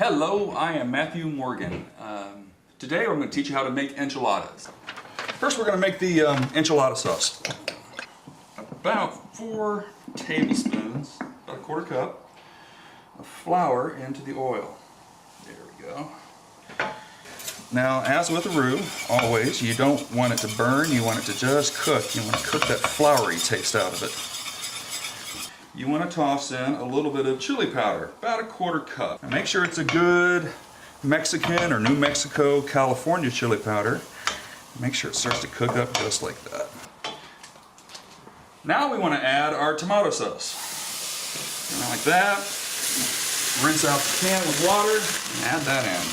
Hello, I am Matthew Morgan. Today I'm going to teach you how to make enchiladas. First we're going to make the enchilada sauce. About 4 tablespoons, about a quarter cup, of flour into the oil. There we go. Now, as with a roux, always, you don't want it to burn, you want it to just cook. You want to cook that floury taste out of it. You want to toss in a little bit of chili powder, about a quarter cup. Now make sure it's a good Mexican or New Mexico, California chili powder. Make sure it starts to cook up just like that. Now we want to add our tomato sauce. Like that. Rinse out the can with water and add that in.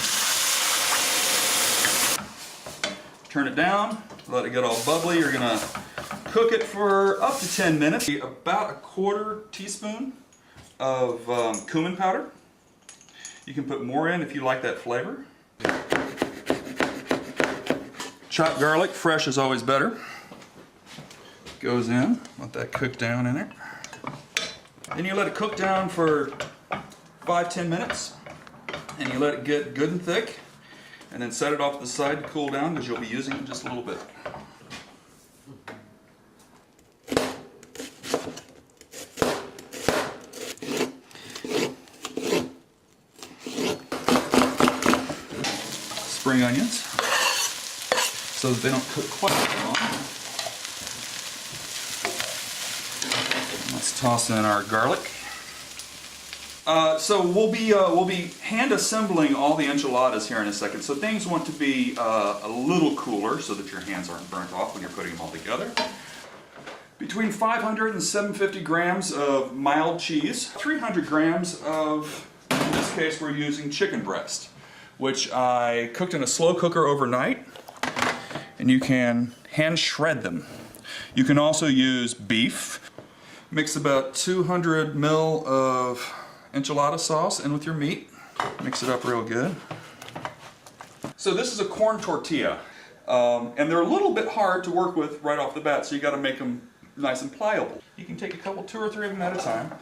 Turn it down, let it get all bubbly. You're going to cook it for up to 10 minutes. About a quarter teaspoon of cumin powder. You can put more in if you like that flavor. Chopped garlic, fresh is always better. Goes in, let that cook down in there. Then you let it cook down for 5-10 minutes. And you let it get good and thick. And then set it off to the side to cool down because you'll be using it just a little bit. Spring onions so that they don't cook quite as long. Let's toss in our garlic. So we'll be hand assembling all the enchiladas here in a second. So things want to be a little cooler so that your hands aren't burnt off when you're putting them all together. Between 500 and 750 grams of mild cheese, 300 grams of, in this case we're using chicken breast, which I cooked in a slow cooker overnight, and you can hand shred them. You can also use beef. Mix about 200 ml of enchilada sauce in with your meat. Mix it up real good. So this is a corn tortilla, and they're a little bit hard to work with right off the bat, so you got to make them nice and pliable. You can take a couple, 2 or 3 of them at a time,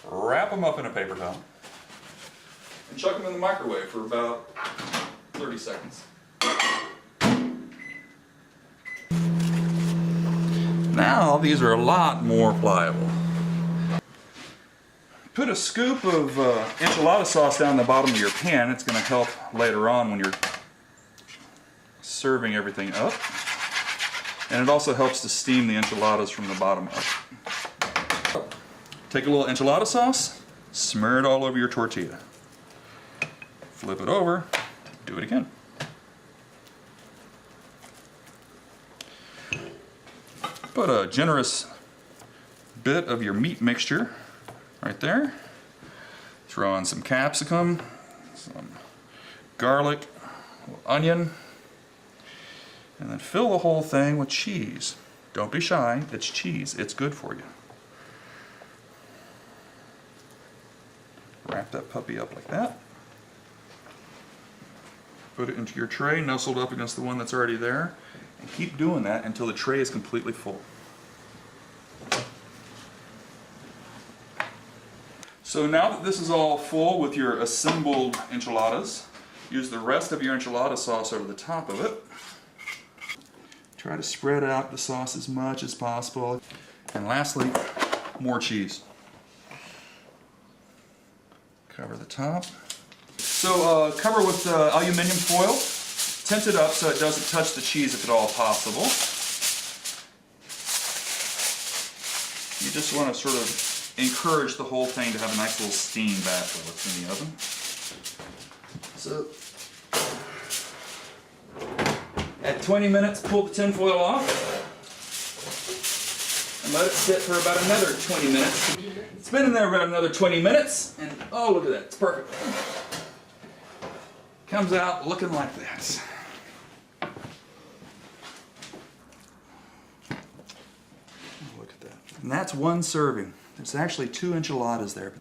wrap them up in a paper towel, and chuck them in the microwave for about 30 seconds. Now these are a lot more pliable. Put a scoop of enchilada sauce down the bottom of your pan. It's going to help later on when you're serving everything up. And it also helps to steam the enchiladas from the bottom up. Take a little enchilada sauce, smear it all over your tortilla. Flip it over, do it again. Put a generous bit of your meat mixture right there. Throw in some capsicum, some garlic, a little onion, and then fill the whole thing with cheese. Don't be shy, it's cheese, it's good for you. Wrap that puppy up like that. Put it into your tray, nestled up against the one that's already there, and keep doing that until the tray is completely full. So now that this is all full with your assembled enchiladas, use the rest of your enchilada sauce over the top of it. Try to spread out the sauce as much as possible. And lastly, more cheese. Cover the top. So cover with aluminum foil. Tint it up so it doesn't touch the cheese if at all possible. You just want to sort of encourage the whole thing to have a nice little steam bath while it's in the oven. So at 20 minutes, pull the tin foil off and let it sit for about another 20 minutes. It's been in there about another 20 minutes, and oh, look at that, it's perfect. Comes out looking like this. Look at that. And that's one serving. There's actually 2 enchiladas there.